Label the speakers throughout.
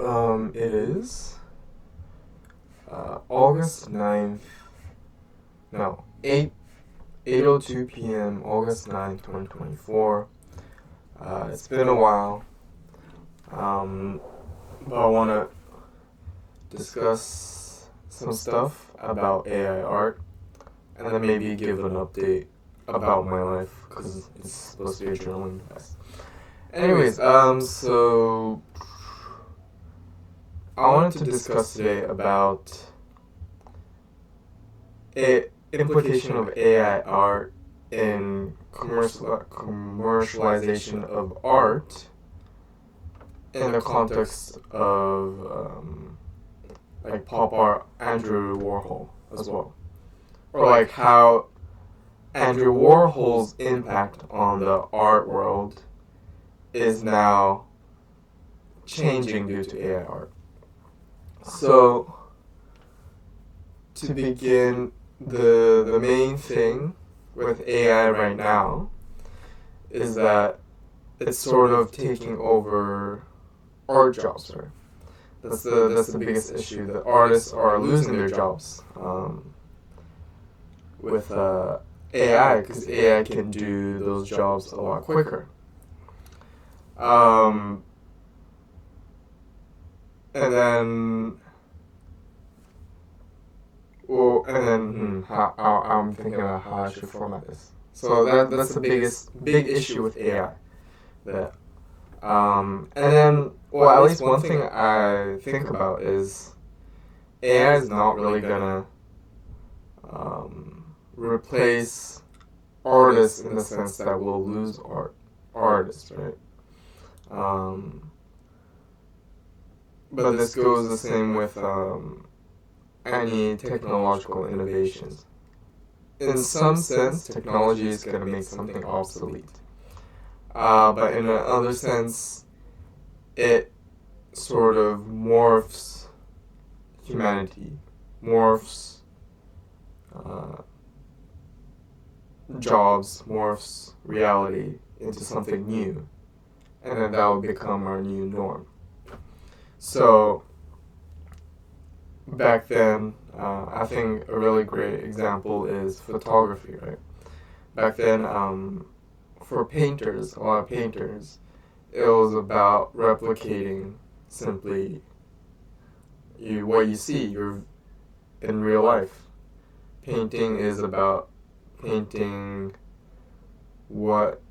Speaker 1: It is August 9th, no, 8:02 p.m., August 9th, 2024. It's been a while, but I want to discuss some stuff about AI art, and then maybe give an update about my life, because it's supposed to be a journaling device. Anyways, so I wanted to discuss today about implication of AI art in commercialization of art in the context of like pop art, Andrew Warhol as well, or like how Andrew Warhol's impact on the art world is now changing due to AI art. So, to begin, the main thing with AI right now is that it's sort of taking over art jobs, right? That's the biggest issue, that artists are losing their jobs with AI, because AI can do those jobs a lot quicker. And then, how I'm thinking about how I should format this. So that's the big issue with AI. That, and then, well, at least one thing I think about is AI is not really gonna replace artists in the sense that we'll lose artists, right? But this goes the same with any technological innovations. In some sense, technology is going to make something obsolete. But in another sense, it sort of morphs humanity, morphs jobs, morphs reality into something new. And then that will become our new norm. So, back then, I think a really great example is photography, right? Back then, for painters, a lot of painters, it was about replicating simply what you see in real life. Painting is about painting what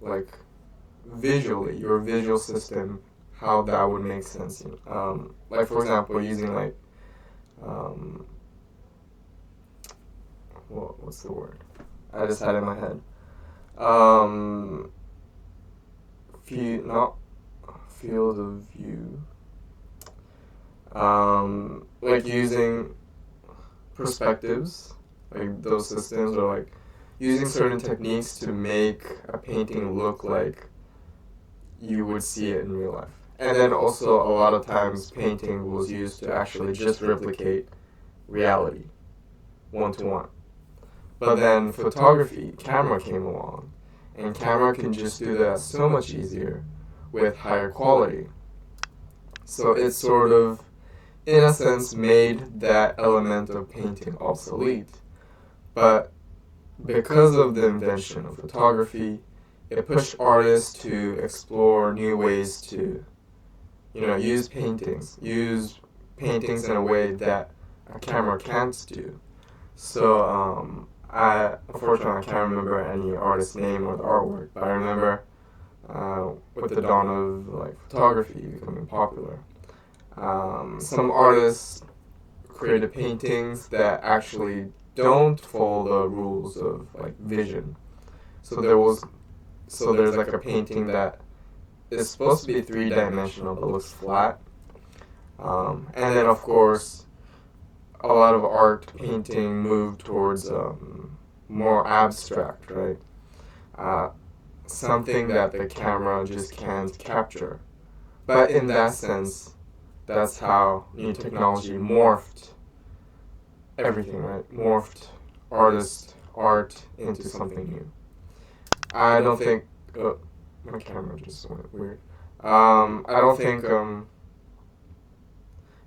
Speaker 1: like visually, your visual system, how that would make sense. Like, for example, using like what's the word? I just had it in my head. Not field of view. Like using perspectives, like those systems, or like using certain techniques to make a painting look like you would see it in real life. And then also, a lot of times, painting was used to actually just replicate reality, one-to-one. But then photography, camera came along, and camera can just do that so much easier with higher quality. So it sort of, in a sense, made that element of painting obsolete. But because of the invention of photography, it pushed artists to explore new ways to, use paintings in a way that a camera can't do. So, unfortunately, I can't remember any artist's name or the artwork, but I remember with the dawn of like photography becoming popular, some artists created paintings that actually don't follow the rules of like vision. So there's like a painting that is supposed to be three-dimensional but looks flat. And then, of course, a lot of art painting moved towards more abstract, right? Something that the camera just can't capture. But in that sense, that's how new technology morphed everything, right? Morphed art into something new. I don't think... my camera just went weird. I don't think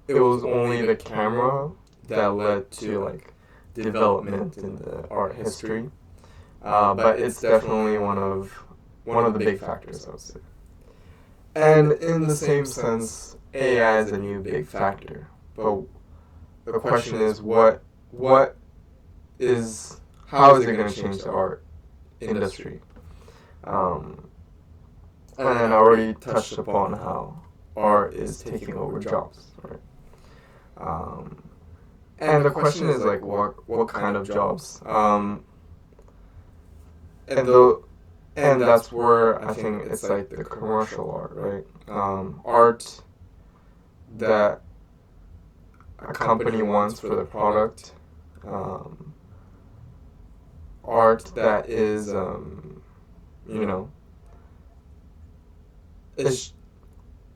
Speaker 1: it was only the camera that led to like development in the art history, but it's definitely one of the big factors, I would say. And in the same sense, AI is a new big factor. But the question is, what is how is it going to change the art industry? Um, and then I already touched upon how art is taking over jobs, right? Um, and the question is like, what kind of jobs? And the and that's where I think it's like the commercial art, right? Art that a company wants for the product, art that is, you know, is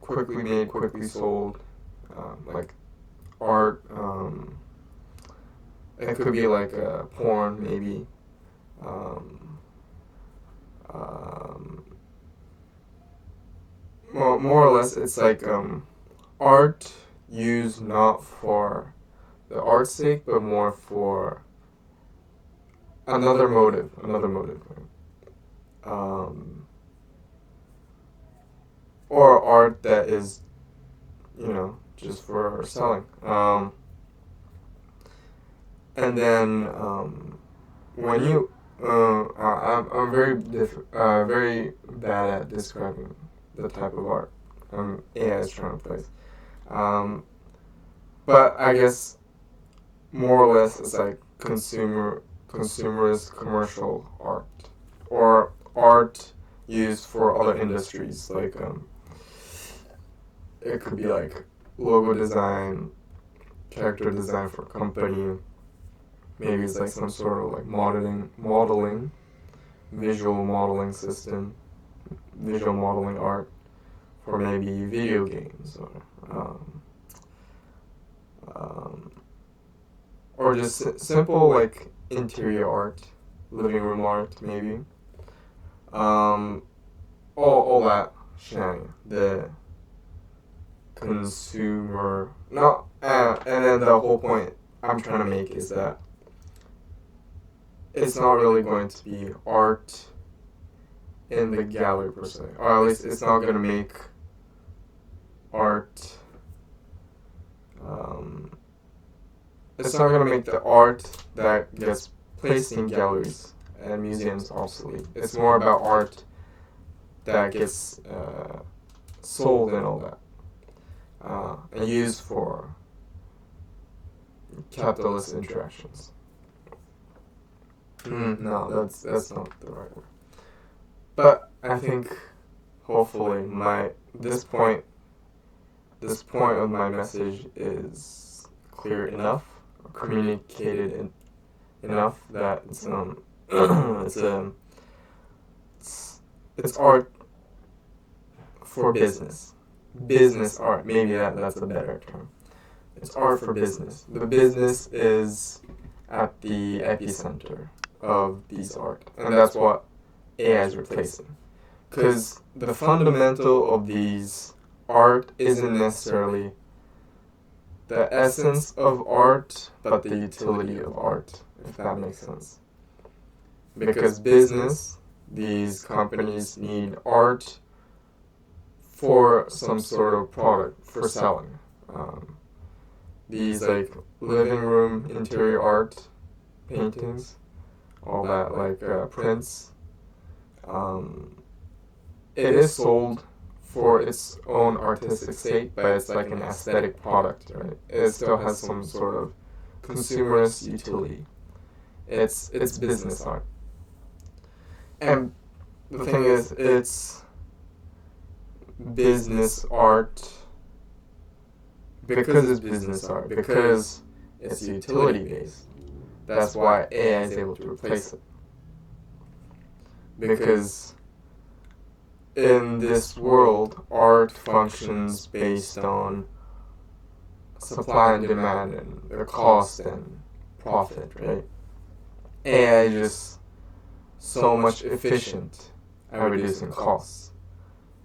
Speaker 1: quickly made, quickly sold, like art. It could be like porn, maybe. Um, um, more or less, it's like art used not for the art's sake, but more for another motive. Um, or art that is, just for selling. And then when you, I'm very bad at describing the type of art AI is trying to place. But I guess more or less it's like consumerist commercial art, or art used for other industries, like it could be like logo design, character design for a company. Maybe it's like some sort of like modeling, visual modeling system, visual modeling art for maybe video games, or just simple like interior art, living room art, maybe. All that shenanigan. The consumer, no, and then the whole point I'm trying to make is that it's not really going to be art in the gallery per se, or at least it's not going to make art. It's not going to make the art that gets placed in galleries and museums obsolete. It's more about art that gets sold and all that, and used for capitalist interactions. No, that's not the right word. But I think hopefully this point of my message is clear enough, communicated enough that it's it's art for business art. Maybe that's a better term. It's art for business. The business is at the epicenter of these art, and that's what AI is replacing. Because the fundamental of these art isn't necessarily the essence of art, but the utility of art, if that makes sense. Because these companies need art for some sort of product, for selling. These like living room interior art, paintings, all that, like prints. It is sold for its own artistic sake, but it's like an aesthetic product, right? It still has some sort of consumerist utility. It's business art. And the thing is, it's business art because it's business art, because it's utility based. That's why AI is able to replace it. Because in this world, art functions based on supply and demand and the cost and profit, right? AI is just so much efficient at reducing costs.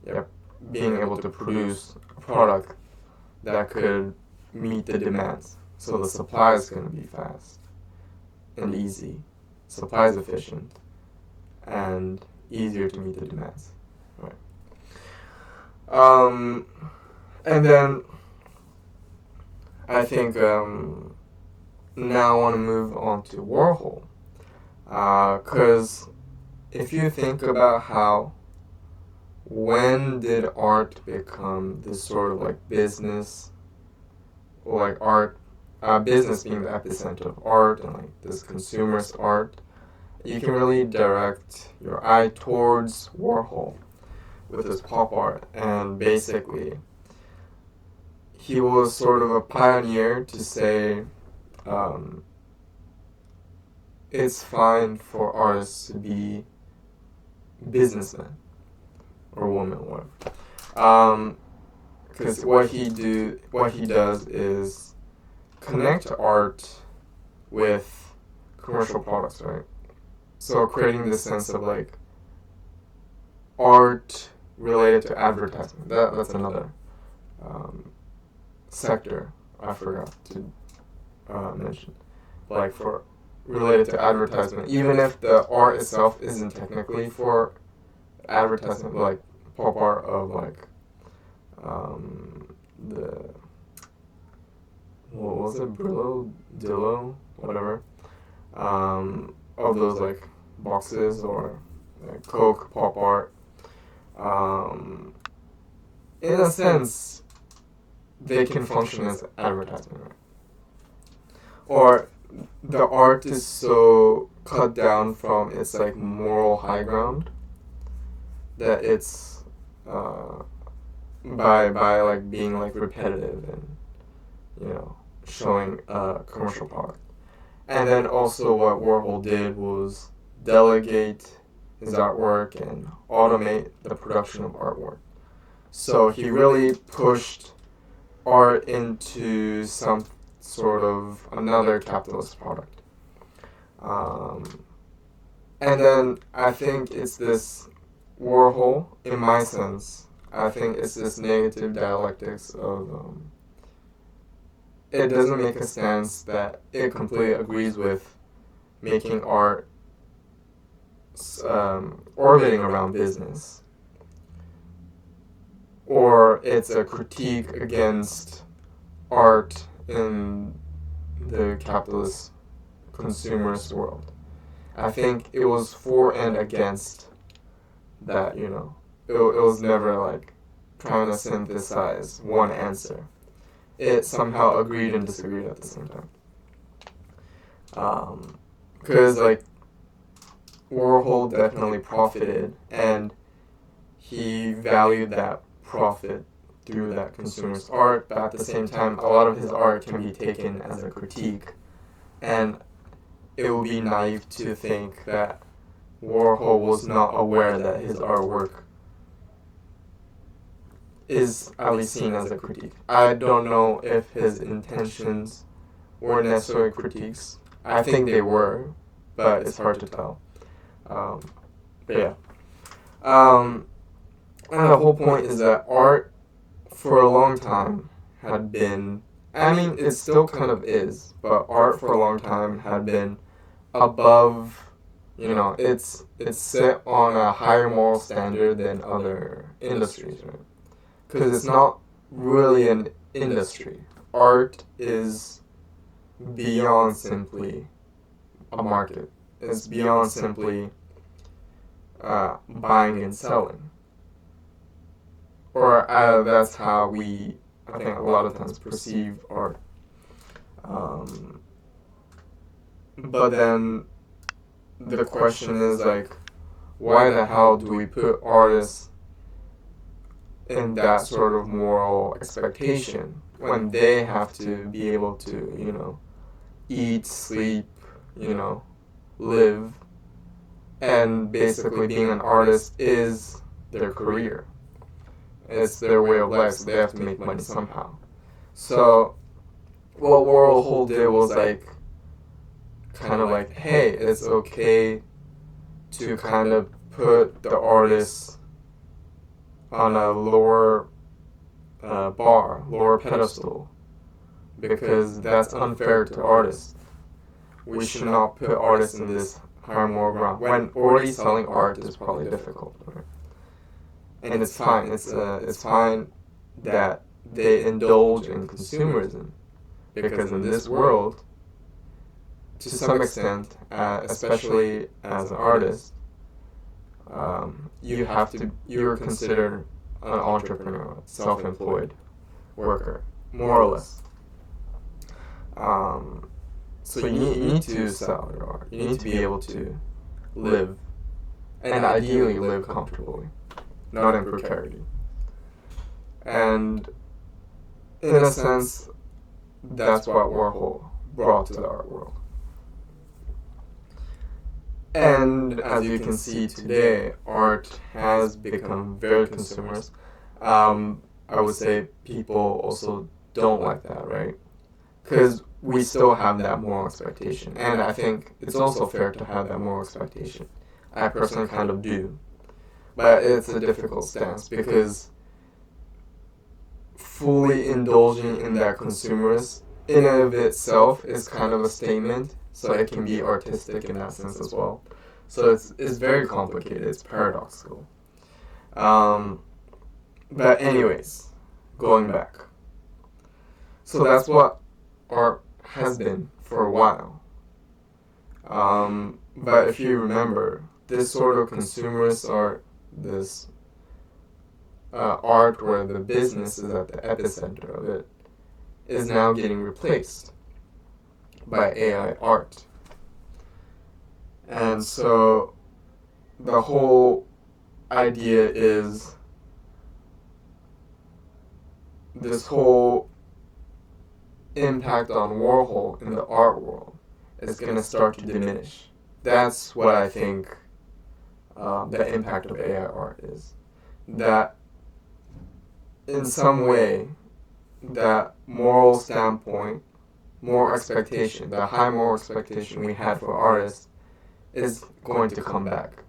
Speaker 1: Yep. being able to produce a product that could meet the demands. So the supply is going to be fast and easy, supply is efficient, and easier to meet the demands. Right. And then I think now I want to move on to Warhol, because if you think about how, when did art become this sort of like business, or like art, business being the epicenter of art and like this consumerist art, you can really direct your eye towards Warhol with his pop art. And basically, he was sort of a pioneer to say it's fine for artists to be businessmen or women, or whatever. Because what he does is connect art with commercial products, right? So creating this sense of like art related to advertisement. That's another sector I forgot to mention. Like for related to advertisement, even if the art itself isn't technically for advertisement, like pop art of like the, what was it, Brillo, Dillo, whatever, of those like boxes, or like Coke pop art. In a sense, they can function as advertisement, right? Or the art is so cut down from its like moral high ground that it's by like being like repetitive and, you know, showing a commercial product. And then also what Warhol did was delegate his artwork and automate the production of artwork. So he really pushed art into some sort of another capitalist product. And then I think it's this Warhol, in my sense, I think it's this negative dialectics of it doesn't make a stance that it completely agrees with making art orbiting around business, or it's a critique against art in the capitalist consumerist world. I think it was for and against that, you know. It was never like trying to synthesize one answer. It somehow agreed and disagreed at the same time. Because like Warhol definitely profited, and he valued that profit through that consumerist art, but at the same time, a lot of his art can be taken as a critique, and it would be naive to think that Warhol was not aware that his artwork is at least seen as a critique. I don't know if his intentions were necessarily critiques. I think they were, but it's hard to tell. But yeah. And the whole point is that art, for a long time, had been, I mean, it still kind of is, but art for a long time had been above, you know, it's set on a higher moral standard than other industries, right? Because it's not really an industry. Art is beyond simply a market. It's beyond simply buying and selling. Or that's how we, I think, a lot of times perceive art. But then the question is like, why the hell do we put artists in that sort of moral expectation when they have to be able to, you know, eat, sleep, you know, live, and basically being an artist is their career. It's their way of life, so they have to make money somehow. So what Warhol did was like, kind of like, hey, it's okay to kind of put the artist on a lower lower pedestal, because that's unfair to artists. We should not put artists in this higher moral ground when already selling art is probably difficult. Right? And it's fine. It's fine that they indulge in consumerism, because in this world, to some extent, especially as an artist, you're considered an entrepreneur, self-employed worker, more or less. So you need to sell your art. You need to be able to live, and ideally live comfortably, not in precarity. And in a sense, that's what Warhol brought to the art world. And as you can see today, art has become very consumerist. I would say people also don't like that, right? Because we still have that moral expectation. And I think it's also fair to have that moral expectation. I personally kind of do. But it's a difficult stance, because fully indulging in that consumerist in and of itself is kind of a statement, so it can be artistic in that sense as well. So it's very complicated, it's paradoxical. But anyways, going back. So that's what art has been for a while. But if you remember, this sort of consumerist art, this art where the business is at the epicenter of it, is now getting replaced by AI art. And so the whole idea is this whole impact on Warhol in the art world is going to start to diminish. That's what I think the impact of AI art is. That in some way, that moral standpoint, moral expectation, the high moral expectation we had for artists is going to come back,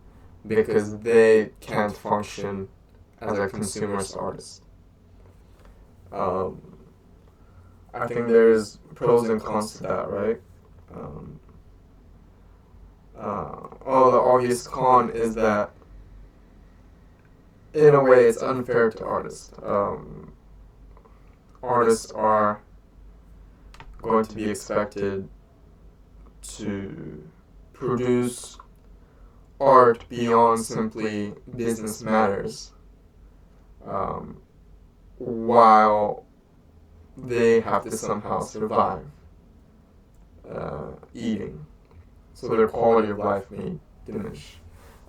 Speaker 1: because they can't function as a consumerist artist. I think there's pros and cons to that, right? The obvious con is that, in a way, it's unfair to artists. Artists are going to be expected to produce art beyond simply business matters, while they have to somehow survive eating. So their quality of life may diminish.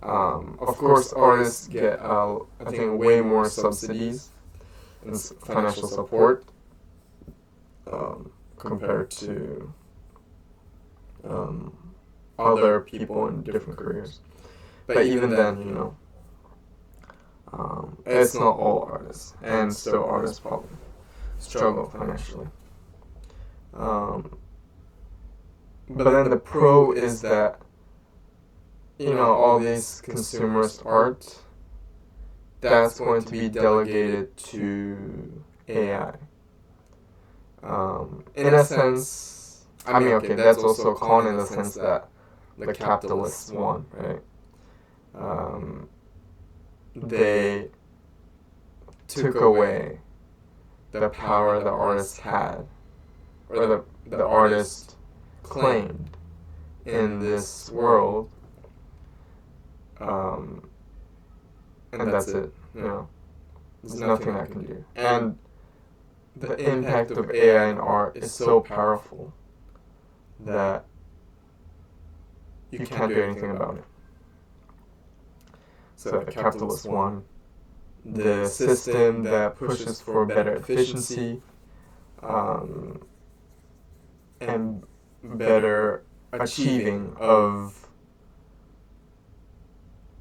Speaker 1: Of course, artists get, I think, way more subsidies and financial support compared to other people in different careers. But even then, it's not all artists, and still artists probably struggle financially. But then the pro is that, all this consumerist art, that's going to be delegated to AI. In a sense, that's also a con in the sense that the capitalists won, right? They took away the power the artist had, or the artist claimed in this world, and that's it. There's nothing I can do. And the impact of AI in art is so powerful that you can't do anything about it. So the capitalist won. The system that pushes for better efficiency and better achieving of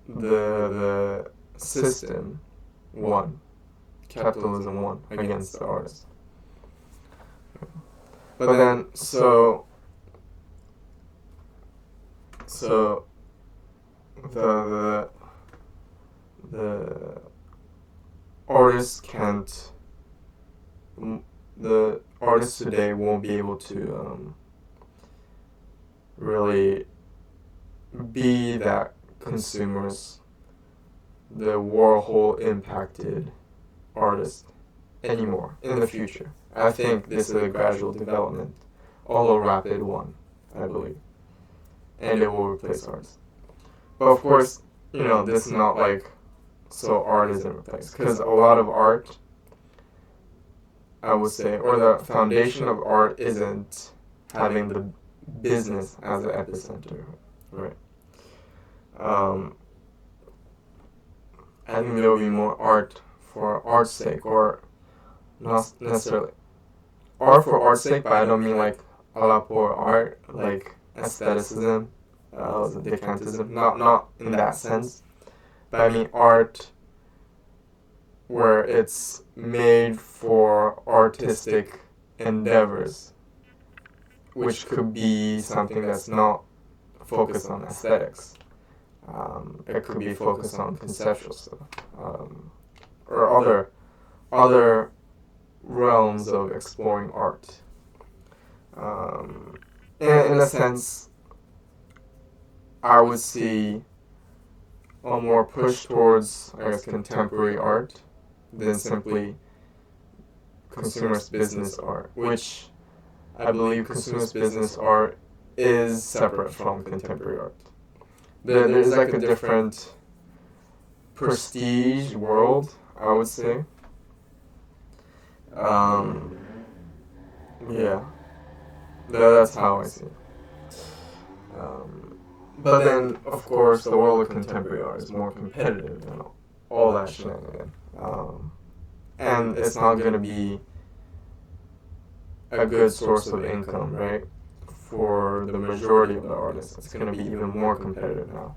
Speaker 1: the system won. Capitalism won against the artist. But then, so artists can't, the artists today won't be able to really be that consumers, the Warhol impacted artist anymore in the future. I think this is a gradual development, although rapid one, I believe, and it will replace artists. But of course, this is not like so art isn't replaced, because a lot of art, I would say, or the foundation of art isn't having the business as an epicenter, right? I think there will be more art for art's sake, or not necessarily art for art's sake, but I don't mean like a la pour art, like aestheticism, decantism, not in that sense, but I mean art where it's made for artistic endeavors, which could be something that's not focused on aesthetics. It could be focused on conceptual stuff, or other realms of exploring art. In a sense, I would see a more push towards, I guess, contemporary art than simply consumerist business art, which I believe consumerist business art is separate from contemporary art. There's like a different prestige world, I would say. Yeah, that's how I see it. But then, of course, the world of contemporary art is more competitive and all that shenanigan. And it's not going to be a good source of income, right? For the majority of the artists, it's going to be even more competitive now.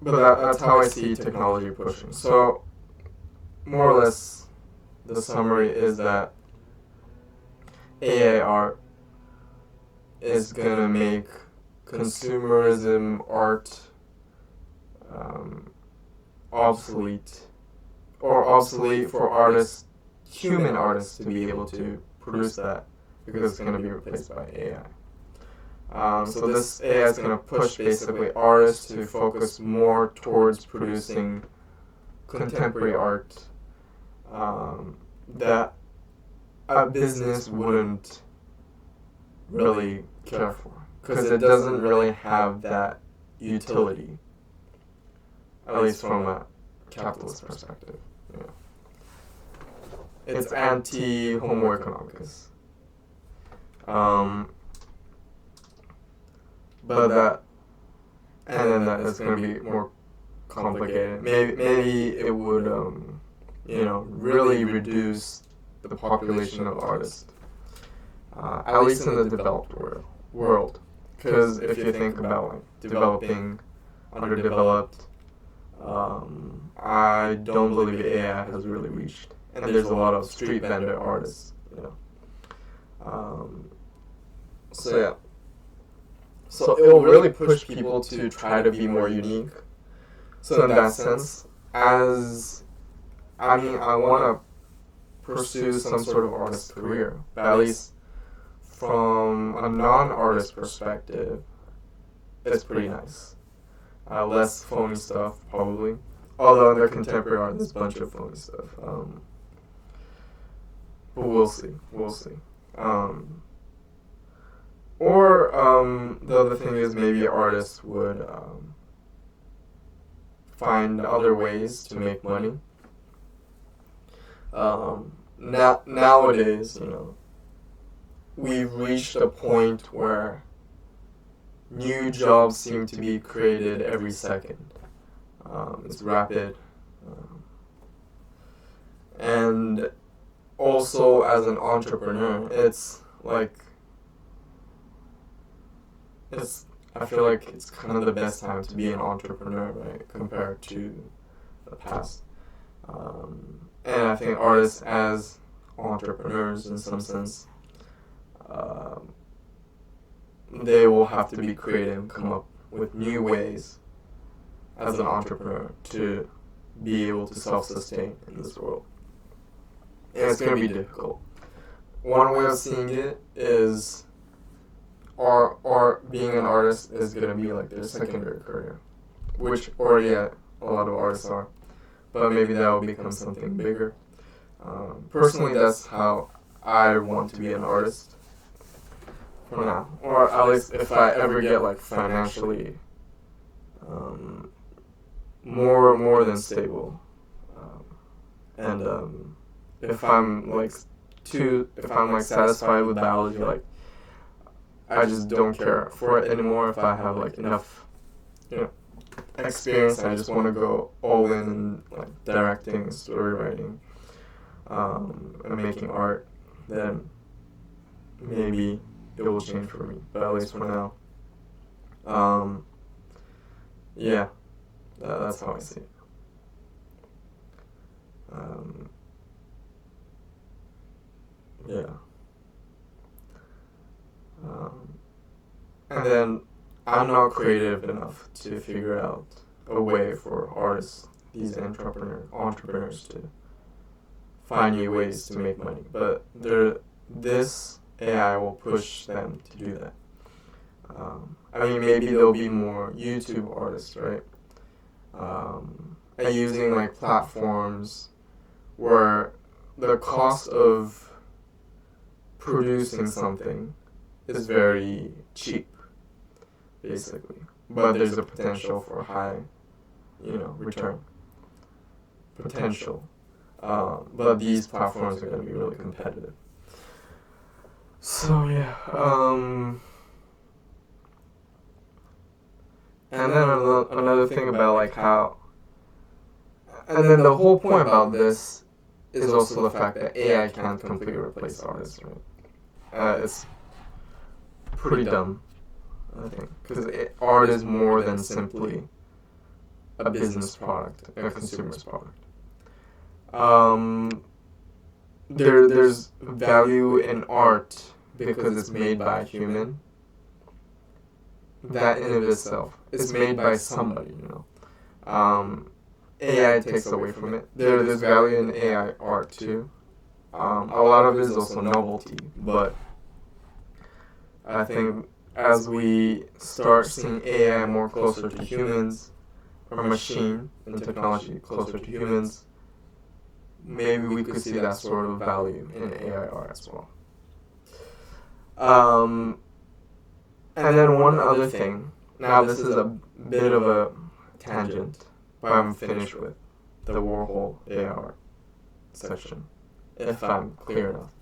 Speaker 1: But that's how I see technology pushing. So, more or less, the summary is that AI art is going to make consumerism art obsolete for artists, human artists, to be able to produce that, because it's going to be replaced by AI. So this AI is going to push basically artists to focus more towards producing contemporary art that a business wouldn't really care for, because it doesn't really have that utility, at least from a capitalist perspective. Yeah. It's anti-homo economicus. But that, and then that is going to be more complicated. Maybe it would, really reduce the population of artists, at least in the developed world. Because if you think about like developing, underdeveloped, I don't believe AI has really reached, and there's a lot of street vendor artists, So yeah. So it will really push people to try to be more unique. So in that sense, I want to pursue some sort of artist career, but at least from a non-artist perspective, it's pretty nice. Less phony stuff, probably. Although in their contemporary art, there's a bunch of phony stuff. But we'll see. The other thing is maybe artists would find other ways to make money. Nowadays, we've reached a point where new jobs seem to be created every second. It's rapid. And also, as an entrepreneur, I feel like it's kind of the best time to be an entrepreneur, right, compared to the past. And I think artists as entrepreneurs, in some sense, they will have to be creative, come up with new ways, as an entrepreneur to be able to self-sustain in this world. And it's going to be difficult. One way of seeing it is, or being an artist is going to be like their secondary career, which already a lot of artists are, but maybe that will become something bigger. Personally, that's how I want to be an artist for now, or at least if I ever get like financially more than stable, and if I'm like satisfied with biology, like I just don't care for it anymore. If I have like enough, experience, I just want to go all in like directing, story writing, and making art, then maybe it will change for me. But at least for now, yeah, that's how I see it. Yeah. And then I'm not creative enough to figure out a way for artists, these entrepreneurs to find new ways to make money. But this AI will push them to do that. I mean, maybe there'll be more YouTube artists, right? And using like platforms where the cost of producing something is very cheap, basically. But there's a potential for high, return potential. But these platforms are going to be really competitive. So yeah. And then another thing about like how, and then the whole point about this is also the fact that AI can't completely replace artists, right? It's pretty dumb, I think, because art is more than simply a business product, a consumer's product. There's value in art because it's made by a human. That in of itself is made by somebody, AI takes away from it. There's value in AI art too. A lot of it is also novelty, but I think as we start seeing AI more closer to humans, or machine and technology closer to humans, maybe we could see that sort of value in AI art as well. And then one other thing, now this is a bit of a tangent, but I'm finished with the Warhol AI art section, if I'm clear enough.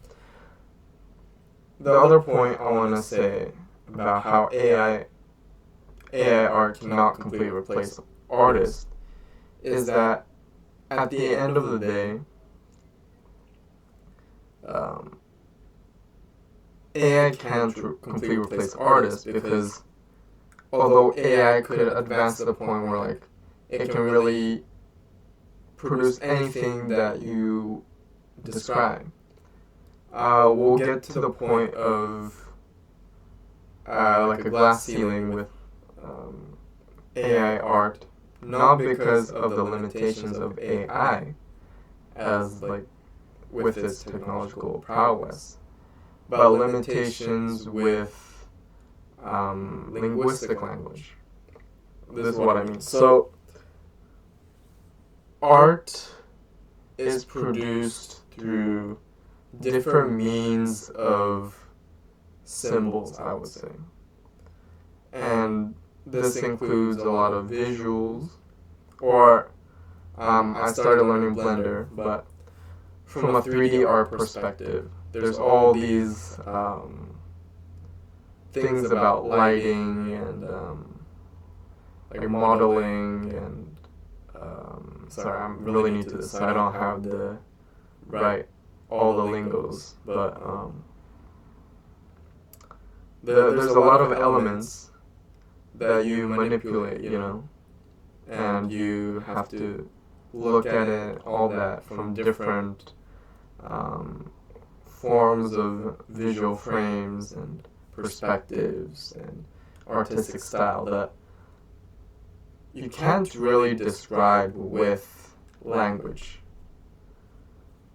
Speaker 1: The other point I want to say about how AI art cannot completely replace artists is that at the end of the day, AI can't completely replace artists, because although AI could advance to the point where like it can really produce anything that you describe, we'll get to the point of like a glass ceiling with AI art, not because of the limitations of AI as like with its technological prowess, but limitations with linguistic language. This is what I mean. So art is produced through different means of symbols, I would say. And this includes a lot of visuals, or I started learning Blender, but from a 3D art perspective, there's all these things about lighting and like modeling and sorry, I'm really new to this, so I don't have all the lingos, but there's a lot of elements that you manipulate, and you have to look at it, all that, from different forms of visual frames and perspectives and artistic style that you can't really describe with language.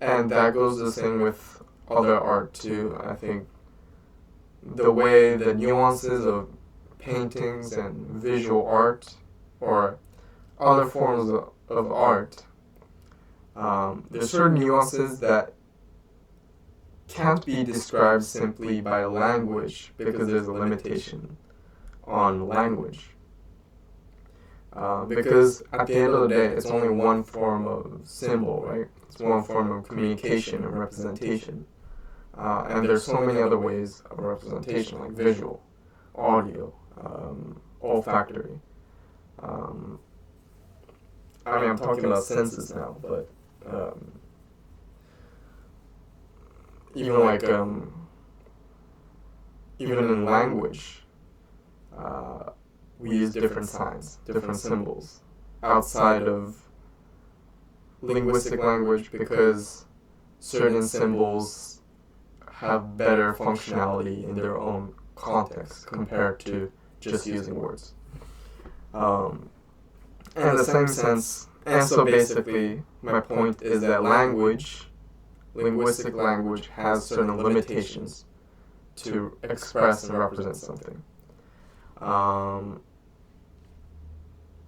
Speaker 1: And that goes the same with other art too. I think the way the nuances of paintings and visual art or other forms of art, there's certain nuances that can't be described simply by language because there's a limitation on language. Because at the end of the day, it's only one form of symbol, right? It's one form of communication and representation. And there's so many other ways of representation, like visual, audio, olfactory. I'm talking about senses now, but even like even in language, we use different signs, different symbols outside of linguistic language because certain symbols have better functionality in their own context compared to just using words. And in the same sense, and so basically, my point is that linguistic language has certain limitations to express and represent something.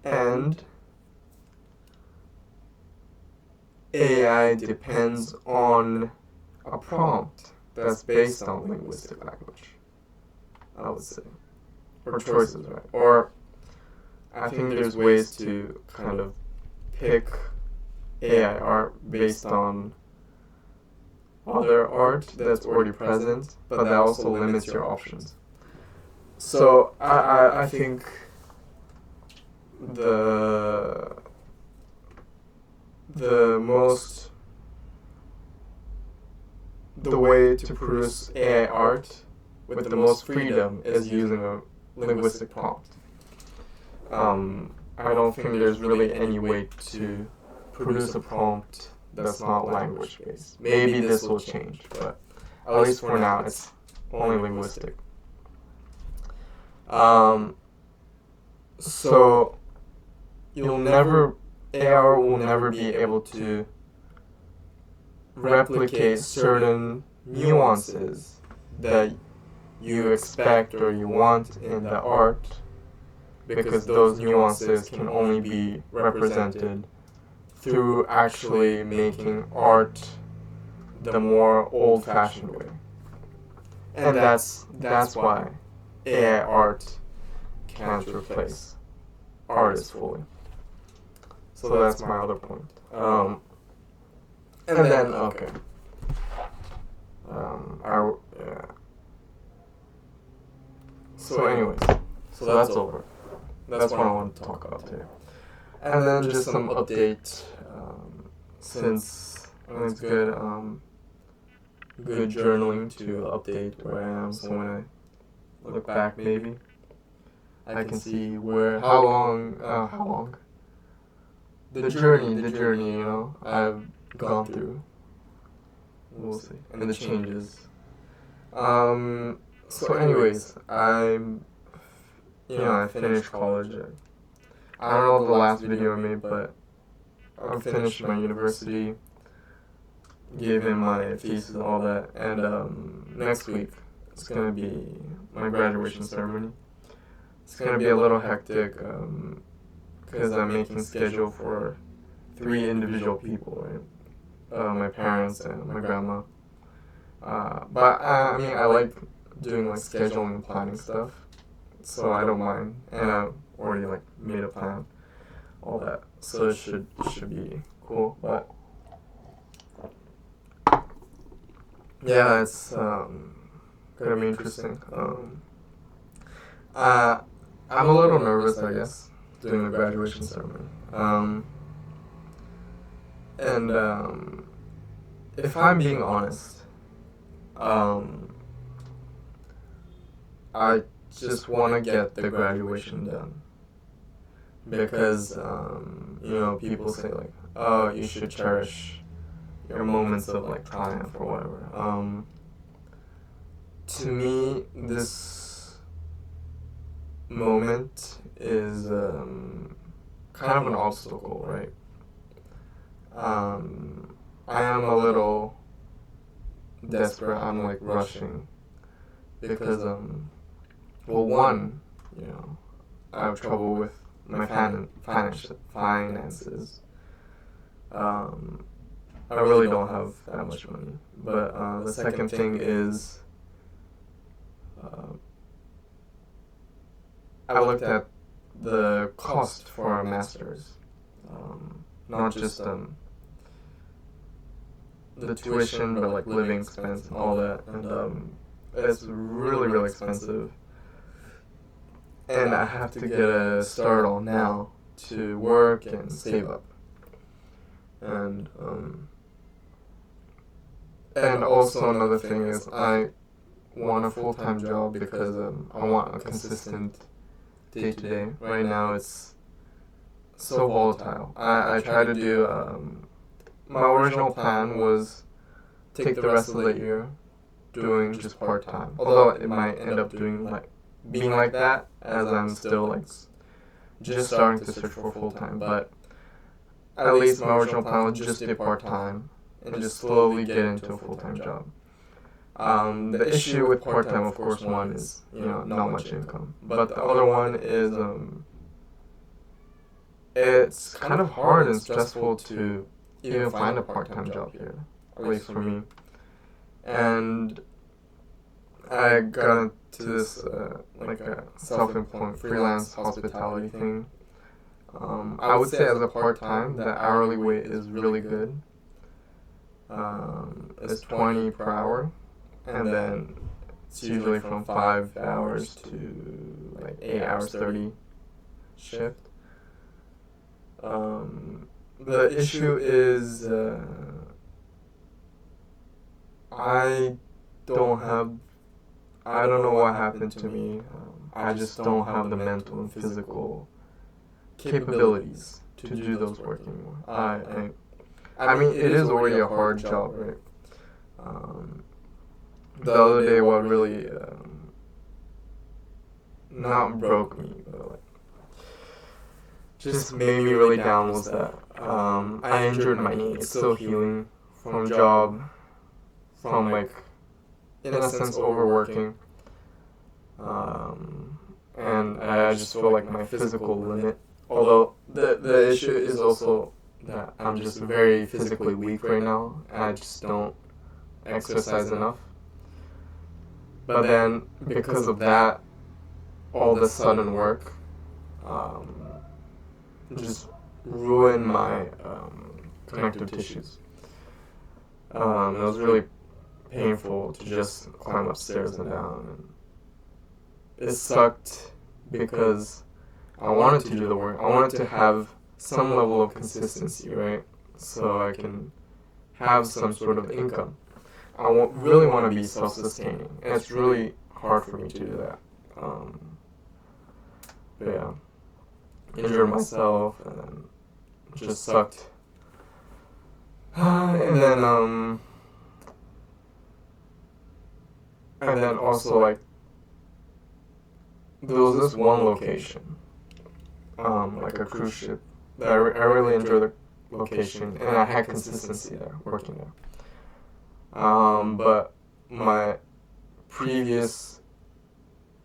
Speaker 1: And AI depends on a prompt that's based on linguistic language, I would say. Or choices, right? Or I think there's ways to kind of pick AI art based on other art that's already present, but that also limits your options. So I think the way to produce AI art with the most freedom is using a linguistic prompt. I don't think there's really any way to produce a prompt that's not language based. Maybe this will change, but at least for now it's only linguistic. So AI will never be able to replicate certain nuances that you expect or you want in the art, because those nuances can only be represented through actually making art the more old-fashioned way. And that's why AI art can't replace artists fully. So that's my other point. And then, okay. So anyways, so that's over. That's what I want to talk about today. And then just some update, since I think it's good journaling to update where I am. So when I look back, maybe I can see how long the journey, I've gone through. We'll see, and the changes. So anyways, I finished college. I don't know the last video I made, but I finished my university, gave in my thesis and all that, and next week it's gonna be my graduation ceremony. It's gonna be a little hectic because I'm making schedule for 3 individual people, right? My parents and my grandma. But I like doing like scheduling and planning stuff, so I don't mind, and I already like made a plan, all that, so it should be cool. But yeah, it's gonna be interesting. I'm a little nervous, I guess, doing the graduation ceremony. And if I'm being honest, I just want to get the graduation done because people say like, oh, you should cherish your moments of like triumph or whatever. To me, this moment is kind of an obstacle, right? I am a little desperate. I'm like rushing because well, one, I have trouble with my finances. I really don't have that much money. But the second thing is, I looked at the cost for a master's, not just the tuition, but like living expense and all that, and it's really, really expensive. And I have to get a start on now to work and save up. And also another thing is I want a full-time job because I want a consistent day-to-day. Right now it's so volatile. I try to do, my original plan was take the rest of the year doing just part-time. Although it might end up being like that as I'm still just starting to search for full-time. But at least my original plan was just do part-time and just slowly get into a full-time job. The issue with part-time, of course, one is, not much income. But the other one is, it's kind of hard and stressful to even find a part-time job here, at least for me. And I got into this, a self-employed freelance hospitality thing. I would say as a part-time, the hourly rate is really good. It's $20 per hour, and then it's usually from 5 hours to 8 hours 30 shift. The issue is I don't know what happened to me. I just don't have the mental and physical capabilities to do those work anymore. I mean, it is already a hard job, right? The other day, what really not broke me, but just made me really down was that I injured my knee. It's still healing from a job, from in a sense, overworking. And I just feel like my physical limit. Although the issue is also that I'm just very physically weak right now, and I just don't exercise enough. But then, because of that, all the sudden work just ruined my connective tissues. It was really painful to just climb upstairs and down. And it sucked because I wanted to do the work. I wanted to have some level of consistency, right? So I can have some sort of income. I really want to be self-sustaining, and it's really hard for me to do that. But yeah, injured myself, and then just sucked. And then also there was this one location, a cruise ship, that I really enjoyed the location, and I had consistency there, working there. But my previous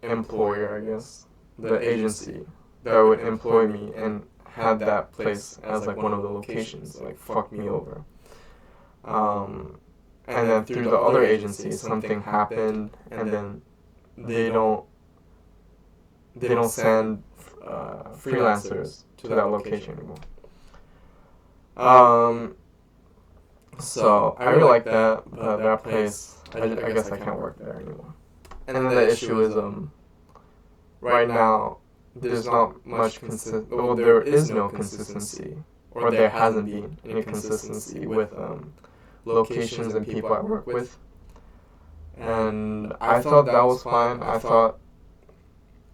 Speaker 1: employer, I guess, the agency that would employ me and had that place as one of the locations, fucked me over. And then through the other agency, something happened, and then they don't send freelancers to that location anymore. So I really like that, but that place, I guess I can't work there anymore. And then the issue is, right now, there's not much there is no consistency, or there hasn't been any consistency with locations and people I work with. And I thought that was fine. I thought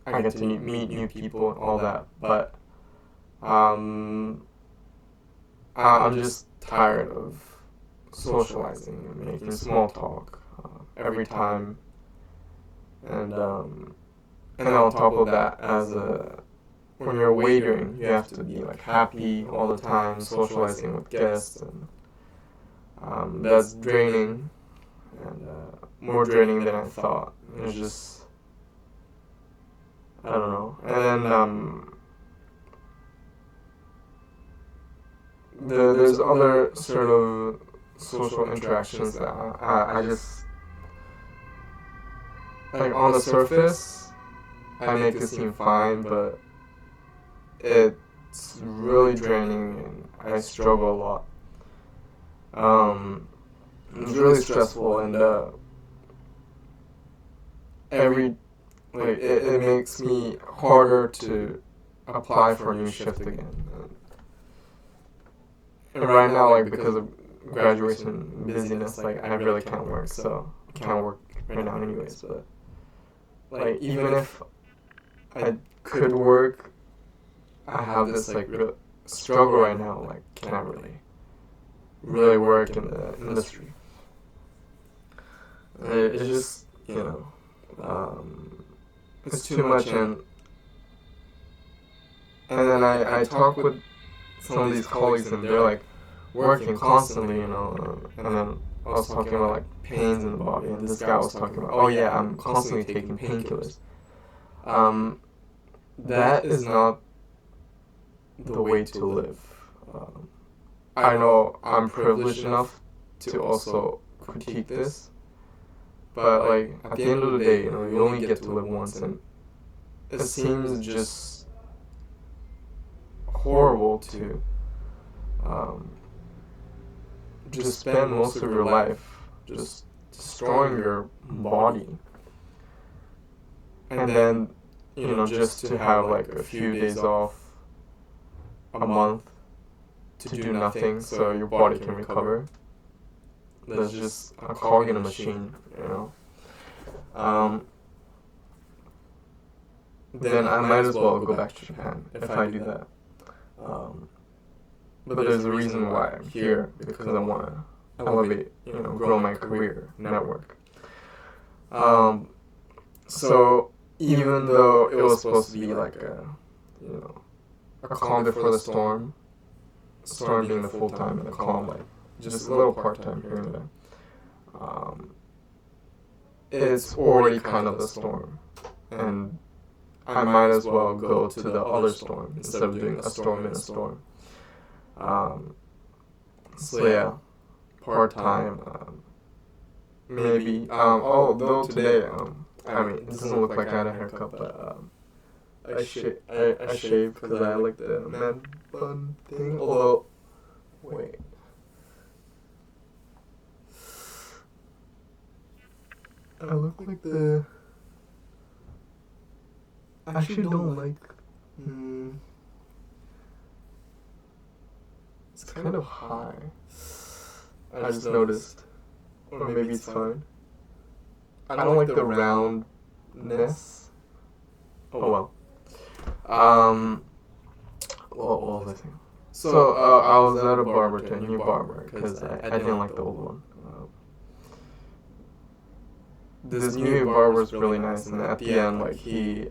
Speaker 1: I get to meet new people and all that, but I'm just tired of socializing and making small talk every time, and on top of that, as when you're waitering, you have to be like happy all the time, socializing with guests, and that's draining, and more draining than I thought. It's just, I don't know. And then there's other sort of social interactions that I just, like, on the surface, I make it seem fine, but it's really draining and I struggle a lot. It's really stressful, and it makes me harder to apply for a new shift again. And right now, like, because of graduation busyness, like, I really can't work, so I can't work right now anyways. But like, even if I could work, I have this like real struggle right now. Like, can I really work in the industry? It's just, it's too much. And then I talk with some of these colleagues, and they're like working constantly, and then I was talking about like pains in the body, and this guy was talking about, oh yeah, I'm constantly taking painkillers. That is not the way to live. I know I'm privileged enough to also critique this, but like, at the end of the day, you only get to live once, and it seems just horrible to just spend most of your life just destroying your body, and then just to have like a few days off a month to do nothing so your body can recover. That's just a cog in a machine, then I might as well go back to Japan if I do that. But there's a reason why I'm here, because I want to elevate, grow my career, network. So even though it was supposed to be like a calm before the storm being the full time, and a calm like just a little part time here and there, it's already kind of the storm, and I might as well go to the other storm instead of doing a storm in a storm. So yeah, part time, maybe. Although today, it doesn't look like I had a haircut, but I shaved because I like the man bun thing. Although, wait. I look like the... I actually don't like... It's kind of high. I just noticed. Or maybe it's fine. I don't like the roundness. Oh well. What was I saying? So, I was at a barber, to a new barber, because I didn't like the old one. This new barber was really nice, and at the end, like, he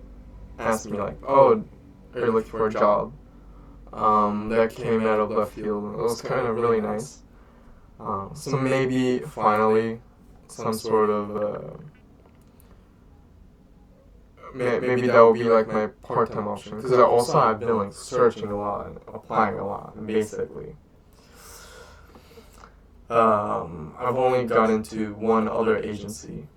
Speaker 1: asked me, like, oh, are you looking for a job? That came out of left field. It was kind of really nice. So maybe, finally, some sort of, maybe that will be like my part-time option, because also I've been like searching a lot and applying a lot, and basically I've only got into one other agency,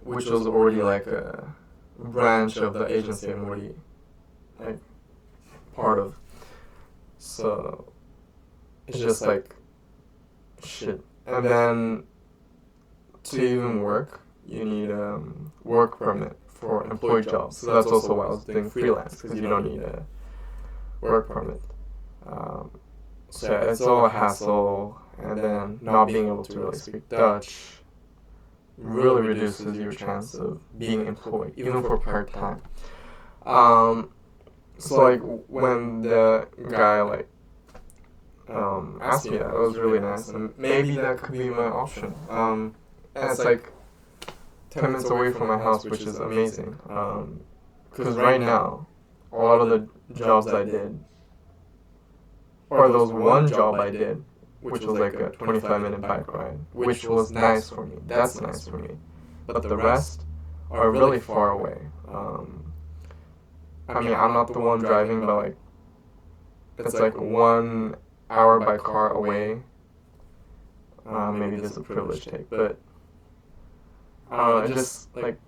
Speaker 1: which was already like a branch of the agency I'm already like part of. So it's just like shit. And then to even work, you need a work permit for employee jobs. So that's also why I was doing freelance, because you don't need a work permit. So yeah, it's all a hassle, and then not being able to really speak Dutch really reduces your chance of being employed, even for part-time. So like, when the guy like asked me that, it was really nice, and maybe that could be my option. And it's like 10 minutes away from my house, which is amazing. Because right now, a lot of the jobs I did, or there was one job I did, which was like a 25-minute bike ride, which was nice for me. That's nice for me. But the rest are really far away. I mean, I'm not the one driving, but like, it's like 1 hour by car away. Maybe this is a privilege take, but I don't know, it's just like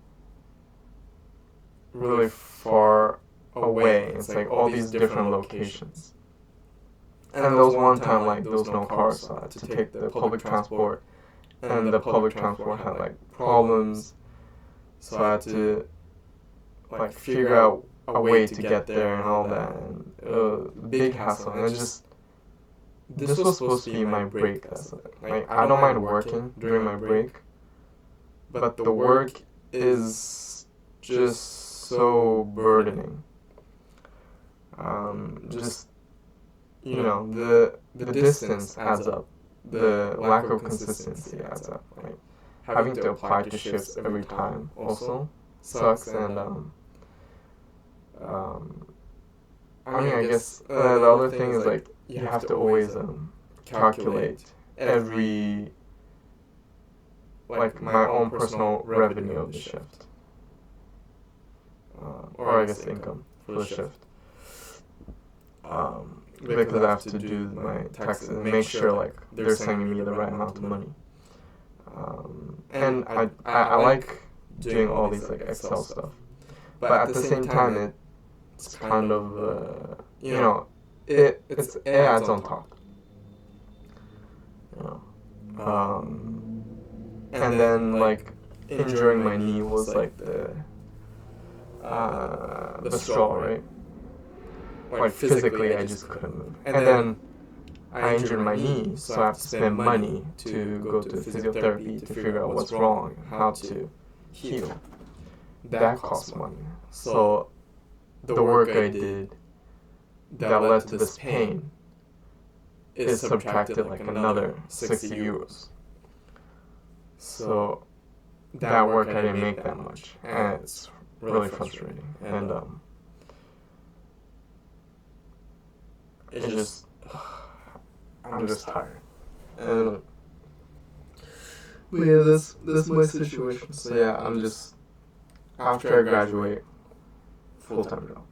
Speaker 1: really far away. It's like all these different locations. And there was one time like there was no cars, so I had to take the public transport, and the public transport had like problems, so I had to like figure out a way to get there and all that, and big hassle. And it's just, this was supposed to be my break. Like, I don't mind working during my break, but the work is just so burdening. Just, you know, the distance adds up. The lack of consistency adds up. Like, having to apply to shifts every time also sucks. And I mean, I guess the other thing is like you have to always calculate every, like, my own personal revenue of the shift, or I guess income for the shift, because I have to do my taxes and make sure like they're sending me the right amount of money. And I like doing all these like Excel stuff, but at the same time it's kind of you know, it adds on top, you know. And then like injuring my knee was like the straw, right? Like physically I just couldn't move. And then I injured my knee, so I have to spend money to go to physiotherapy to figure out what's wrong and how to heal. That costs money. So the work I did that led to this pain is subtracted like another 60 euros. So that work I didn't make that much, and it's really frustrating. And it just, I'm just tired. And but yeah, that's my situation. So yeah, I'm just, after I graduate, full-time job.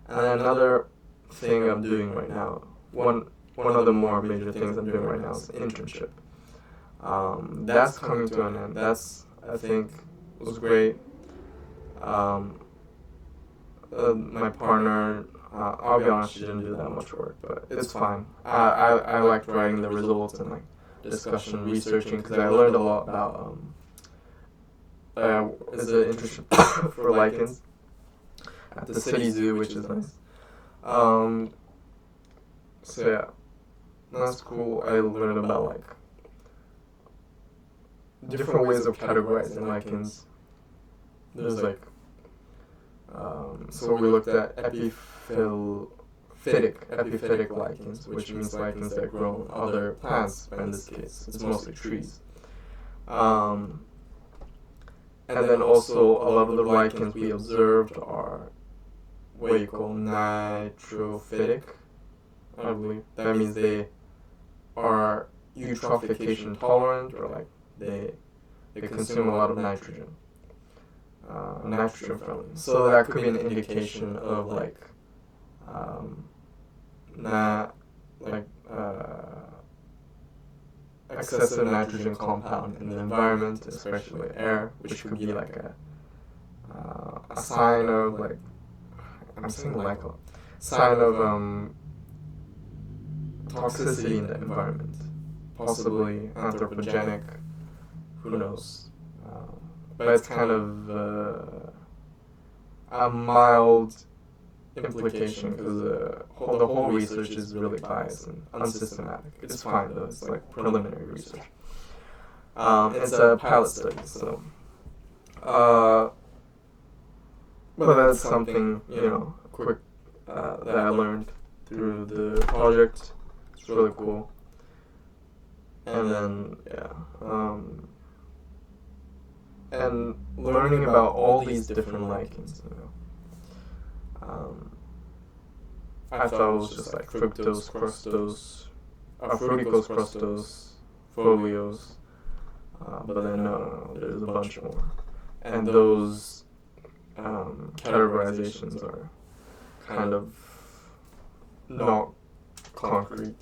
Speaker 1: And then another thing I'm doing right now, one of the more major things I'm doing right now is internship. That's coming to an end. That's, I think, was great. My partner, I'll be honest, she didn't do that much work, but it's fine. I liked writing the results and like discussion, researching, because I learned a lot about is an internship for lichens at the city zoo, which is nice. So yeah, that's cool. I learned about like different ways of categorizing lichens. There's like, so we looked at epiphytic lichens, which means lichens that grow on other plants, but in this case, it's mostly trees. And then also a lot of the lichens we observed are what you call nitrophytic, I believe. That means they are eutrophication tolerant, or like they consume a lot of nitrogen. Nitrogen friendly. So that could be an indication of like excessive nitrogen compound in the environment, especially air, which could be like a sign of like, I'm saying like a sign of toxicity in the environment, possibly anthropogenic, who knows. But it's kind of a mild implication, because the whole research is really biased and unsystematic. It's fine though, it's like preliminary research. It's a pilot study, so but that's something, you know, quick that I learned through the project. It's really cool. And then and learning about all these different lichens, you know. I thought it was just like fructose, fructose, fructicose, fructose, folios. But then no, there's a bunch more. And those categorizations are kind of not concrete.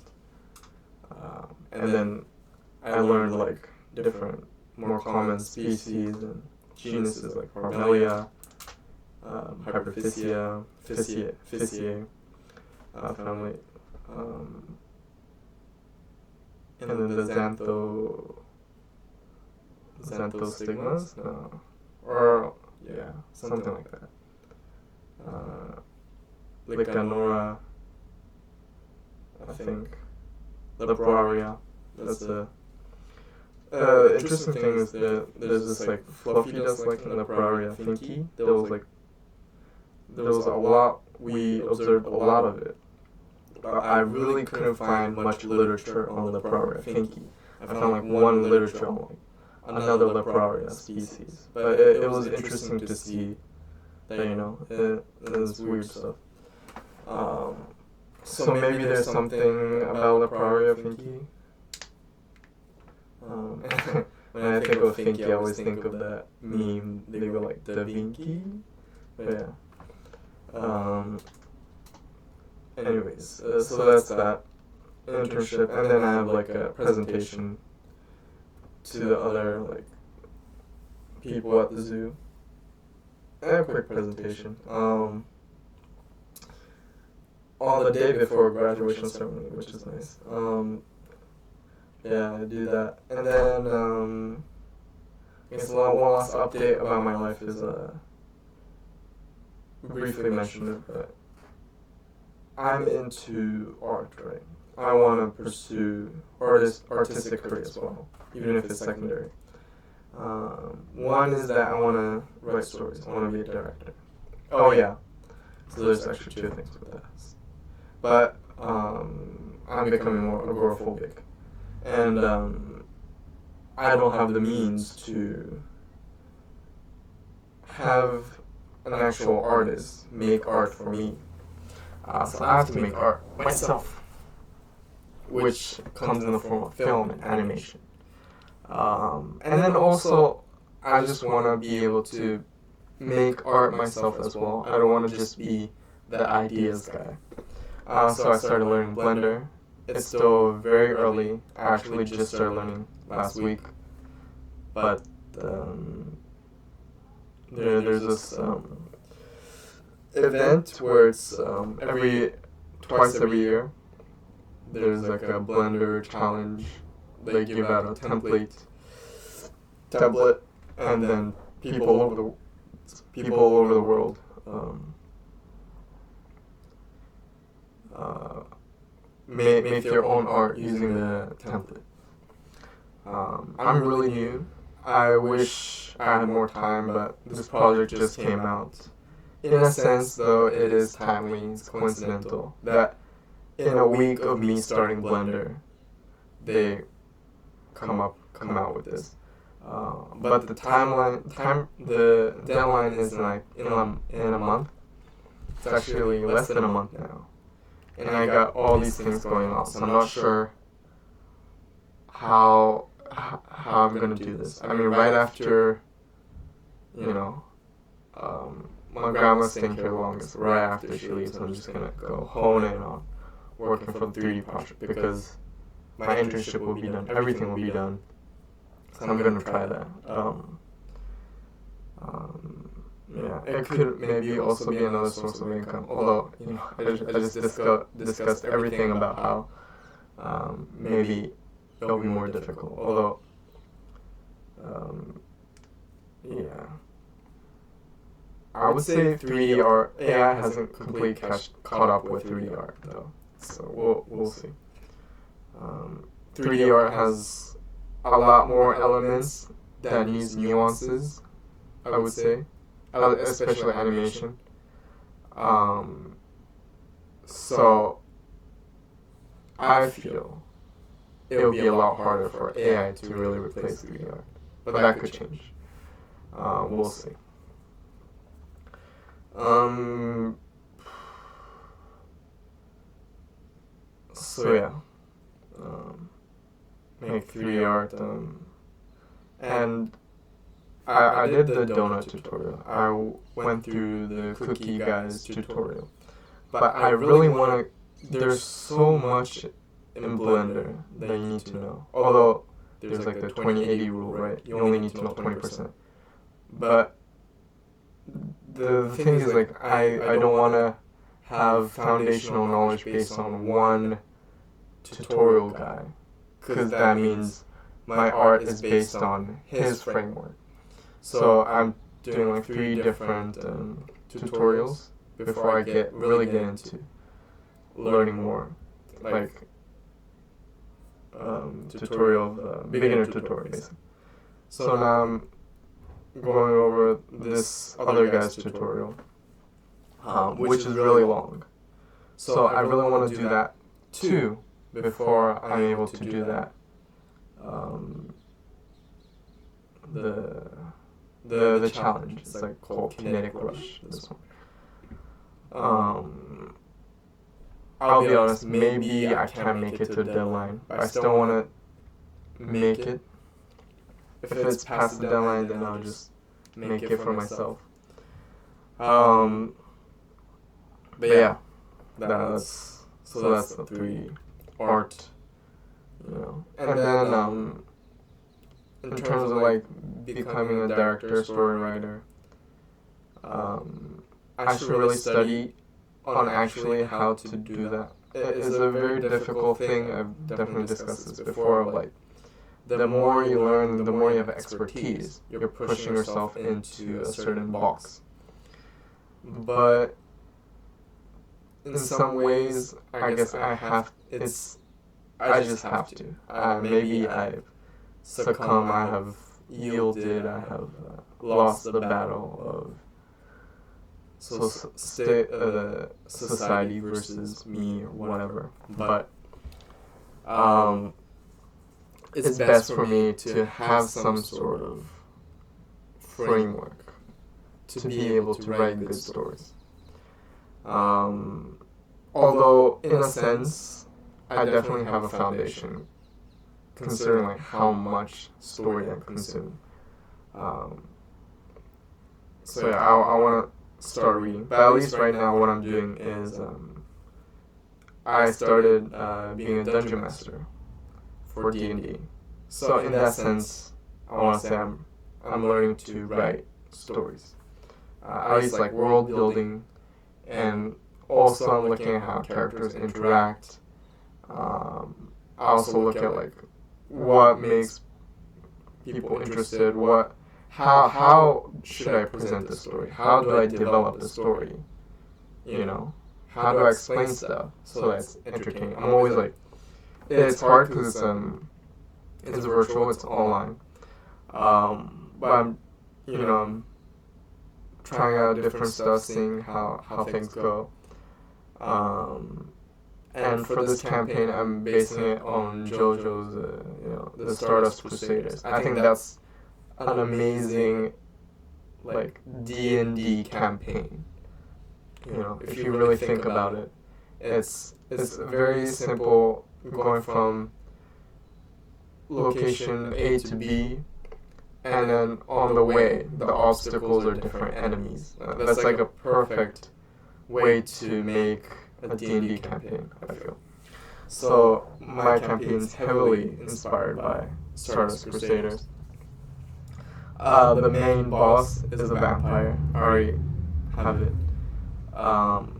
Speaker 1: And then I learned like different, more common species and genuses like Parmelia, Hyperphysia, Physiae family, and then the Xanthostigmas, no, or yeah, something like that. Lycanora, I think. Libraria. That's the interesting thing is that there's this like fluffy dust like in Libraria finky. There was a lot, we observed a lot of it. But I really couldn't find much literature on Libraria finky. I found like one literature on like another Libraria species. But it was interesting to see that, you know, it was weird stuff. So maybe there's something about Libraria finky. When I think of Finky, I always think of that meme. They go like Da Vinci. But yeah. Anyways, so that's that internship, and then I have like a presentation to the other like people at the zoo. A quick presentation. On the day before graduation ceremony, which is nice. Yeah, I do that. And then, I guess one last update about my life is, briefly mentioned it, but I'm into art, right? I want to pursue artistic career as well, even if it's secondary. One is that I want to write stories. I want to be a director. Oh, yeah. So there's actually two things with that. But I'm becoming more agoraphobic. And I don't have the means to have an actual artist make art for me. So I have to make art myself, which comes in the form of film and animation. And then also, I just want to be able to make art myself as well. I don't want to just be the ideas guy. So I started learning Blender. It's still very early. I actually just started learning last week. But there's this event where it's twice every year. There's like a Blender challenge. They give out a template, and then people all over the world make their own art using the template. I'm really new. I wish I had more time, but this project just came out. In a sense, though, it is timely. It's coincidental that in a week of me starting Blender, they come out with this. But the deadline is like in a month. It's actually less than a month now. And I got all these things going on, so I'm not sure how I'm gonna do this. I mean, right after, my grandma's staying here the longest. Right after she leaves, I'm just gonna go hone in on working for the 3D project because my internship will be done. Everything will be done. So I'm gonna try that. Yeah, it could maybe also be another source of income. Although, I just discussed everything about how maybe it'll be more difficult. Although, yeah, I would say 3D art. AI hasn't completely caught up with 3D art though, so we'll see. 3D art has a lot more elements that needs nuances, I would say. Especially animation. So I feel it'll be a lot harder for AI to really replace 3D art, but that could change. We'll see. So yeah, make 3D art, and I did the donut tutorial. I went through the cookie guys tutorial, but I really want to. There's so much in Blender that you need to know. Although there's like the 20-80 rule, right? You only need to know 20%. But the thing is, like, I don't want to have foundational knowledge based on one tutorial guy, because that means my art is based on his framework. So I'm doing like 3 different tutorials before I really get into learning more, like beginner tutorial basically. So now I'm going over this other guy's tutorial, which is really long. So I really want to do that too before I'm able to do that. The challenge is like called Kinetic Rush. This one. I'll be honest, maybe I can't make it to a deadline, but I still want to make it. If it's past the deadline, then I'll just make it for myself. But yeah, that's the 3 art, you know. And then in terms of like becoming a director, story writer, I should really study on actually how to do that. It is a very difficult thing. I've definitely discussed this before. Like, the more you learn, the more you have expertise, you're pushing yourself into a certain box. But in some ways, I guess I just have to. Maybe I've succumbed, I have yielded, I have lost the battle of society versus me or whatever. But it's best for me to have some sort of framework to be able to write good stories. Although, in a sense, I definitely have a foundation, considering like how much story I consume. So yeah, I want to start reading. But at least right now, what I'm doing is I started being a dungeon master for D&D. So in that sense, I want to say I'm learning to write stories. At least like world building, and also I'm looking at how characters interact. I also look at like what makes people interested, how should I present the story? How do I develop the story? You know, how do I explain stuff so that it's entertaining? I'm always like, it's hard because it's virtual, it's online. But I'm trying out different stuff, seeing how things go. And for this campaign, I'm basing it on JoJo's, the Stardust Crusaders. I think that's an amazing, like, D&D campaign. You know, if you really think about it, it's very simple, going from location A to B, and then on the way, the obstacles are different enemies. That's like a perfect way to make a D&D campaign, I feel. So my campaign's heavily inspired by Stardust Crusaders. The main boss is a vampire. I already have it. And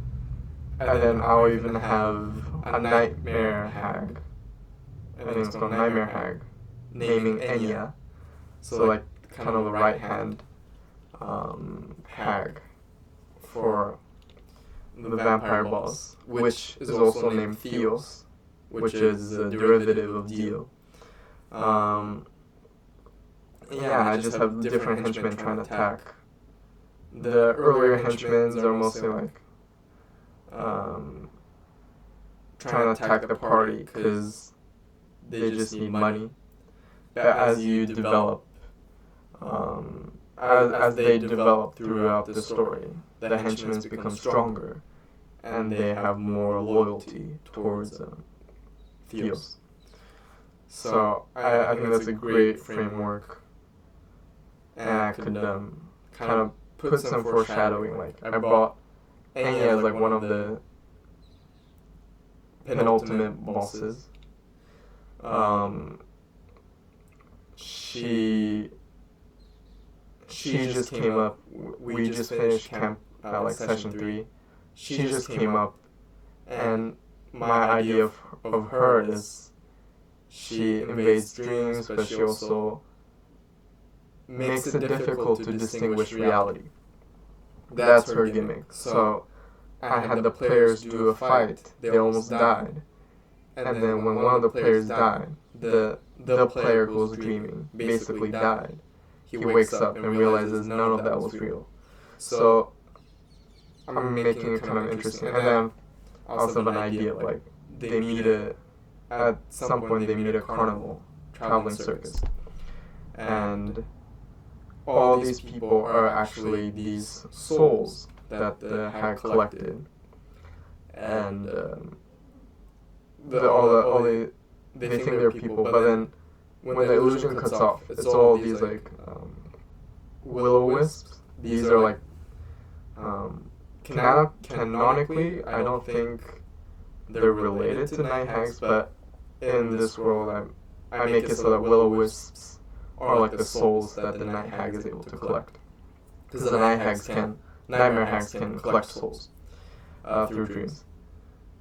Speaker 1: then I'll even have a nightmare hag. I think it's called Nightmare Hag, naming Enya. So like kind of the right hand hag for the vampire boss, which is also named Theos, which is a derivative of Dio. I just have different henchmen trying to attack. The earlier henchmen are mostly like trying to attack the party because they just need money. But as you develop, as they develop throughout the story, the henchmen become stronger, and they have more loyalty towards feels. So I think that's a great framework, and I could kind of put some foreshadowing. Like I brought Anya as like one of the penultimate bosses. She just came up. We just finished camp like session 3. She just came up, and my idea of her is she invades dreams, but she also makes it difficult to distinguish reality. That's her gimmick. So I had the players do a fight. They almost died. And then when one of the players died, the player who was dreaming basically died. He wakes up and realizes none of that was real. So I'm making it kind of interesting. And then I also have an idea, like they meet at some point they meet a carnival, traveling circus. And all these people are actually these souls that the hag collected. And they think they're people, but then when the illusion cuts off, it's all these like will-o-wisps. These are like canonically, I don't think they're related to night hags, but in this world, I make it so that will-o-wisps are like the souls that the night hag is able to collect, because the nightmare hags can collect souls through dreams.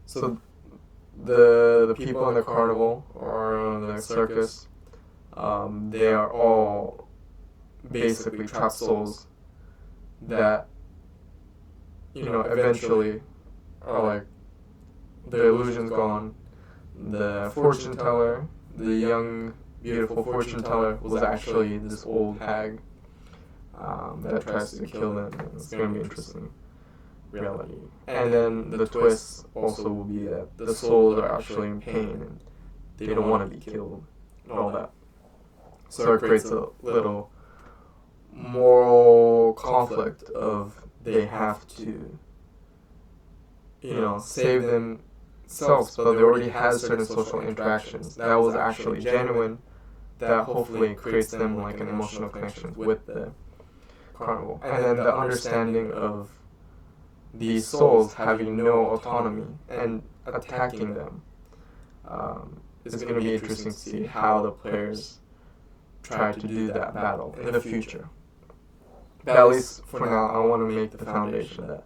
Speaker 1: So the people in the carnival or the circus, they are all basically trapped souls that, eventually are like, the illusion's gone. The fortune teller, the young, beautiful fortune teller, was actually this old hag that tries to kill them. It's going to be interesting reality. And then the twist also will be that the souls are actually in pain and they don't want to be killed and all that. So it creates a little moral conflict of they have to, save themselves, but they already had certain social interactions that was actually genuine, that hopefully creates them like an emotional connection with the carnival. And then the understanding of these souls having no autonomy and attacking them is going to be interesting to see how the players try to do that battle in the future. But at least for now, I want to make the foundation that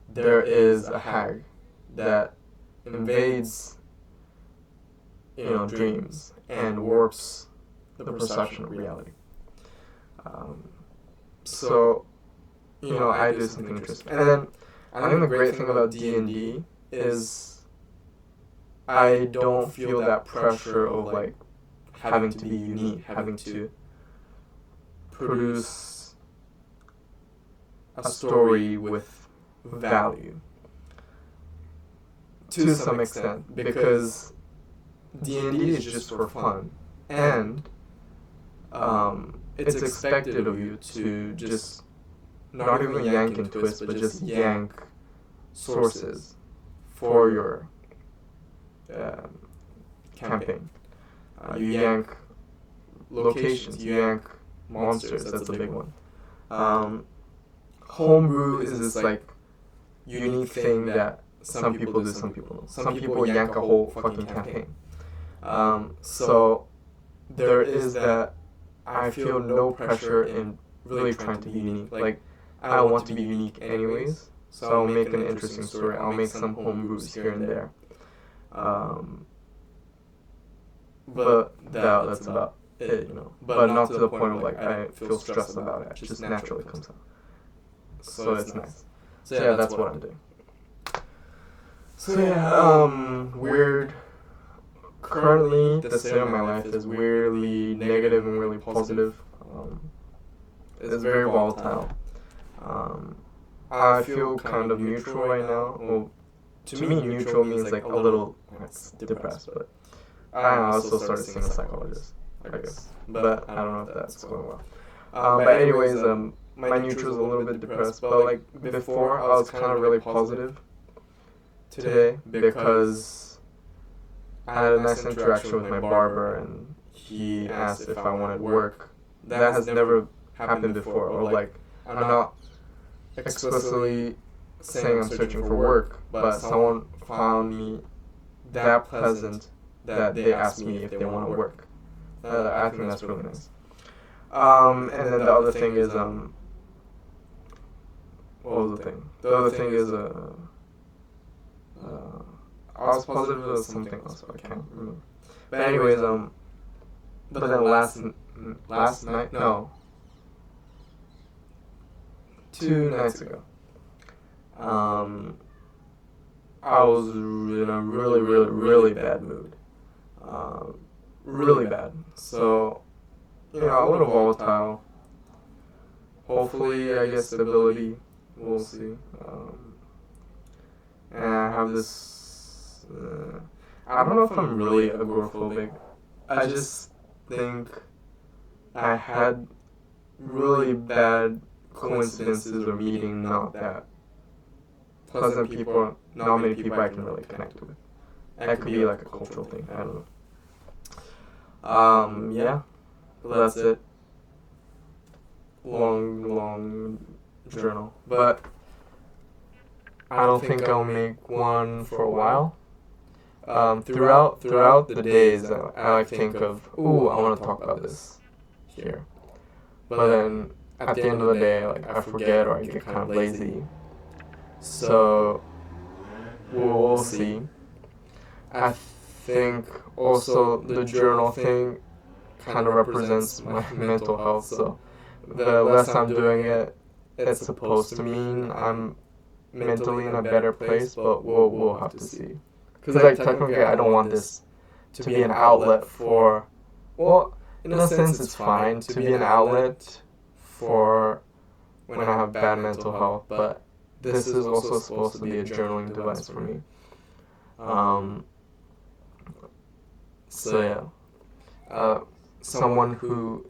Speaker 1: there is a hag that invades, dreams and warps the perception of reality. So, I did something interesting. And then I think the great thing about D&D is I don't feel that pressure of like having to be unique, having to produce a story with value to some extent, because D&D is just for fun, and it's expected of you to just not even yank and twist, but just yank sources for your campaign. You yank locations, you yank monsters, that's a big one. Homebrew is this like unique thing that some people do, some people don't. Some people yank a whole fucking campaign. So there is that. I feel no pressure in really trying to be unique. Like, I want to be unique anyways, so I'll make an interesting story. I'll make some homebrews here and there. But that's about it, But not to the point of like I feel stressed about it. It just naturally comes out. So it's nice. So yeah, that's what I'm doing. So yeah, weird. Currently, the state of my life is weirdly negative and really positive. It's very volatile. I feel kind of neutral right now. Well, to me, neutral means like a little depressed, but I don't know, I also started seeing a psychologist, I guess. But I don't know if that's going well. But anyways, my neutral is a little bit depressed, but like before, I was kind of really positive today because I had a nice interaction with my barber, and he asked if I wanted work. That has never happened before, or like, I'm not explicitly saying I'm searching for work, but someone found me that pleasant that they asked me if they want to work. I think that's really nice. And then the other thing is, what was the thing? The other thing is, I was positive it was something else, but I can't remember. But anyways, but then last night, no, 2 nights ago, I was in a really, really, really bad mood. Really bad. So, a little volatile. Hopefully, I get stability. We'll see. And I have this. I don't know if I'm really agoraphobic. I just think I had really bad coincidences or meeting not that pleasant people, not many people I can really connect with. That could be like a cultural thing. I don't know. Yeah, that's it. Long journal, but I don't think I'll make one for a while. Throughout the days, I like think of, ooh, I want to talk about this here, but then at the end of the day, like I forget or I get kind of lazy. So we'll see. I think also the journal thing kind of represents my mental health. So the less I'm doing it, it's supposed to mean I'm mentally in a better place, but we'll have to see. Because like technically, I don't want this to be an outlet for. Well, in a sense, it's fine to be an outlet for when I have bad mental health, but this is also supposed to be a journaling device for me. So yeah, someone who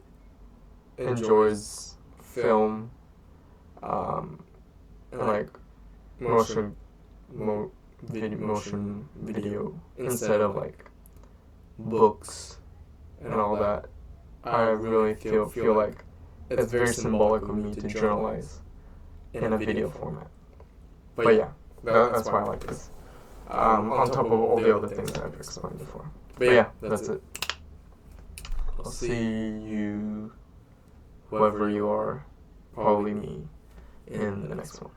Speaker 1: enjoys film, and like motion video instead of like books and all that, I really feel like it's very symbolic of me to journalize in a video format. But yeah, that's why I like this. On top of all the other things I've explained before. But yeah, that's it. I'll see you, whoever you are, probably me, in the next one.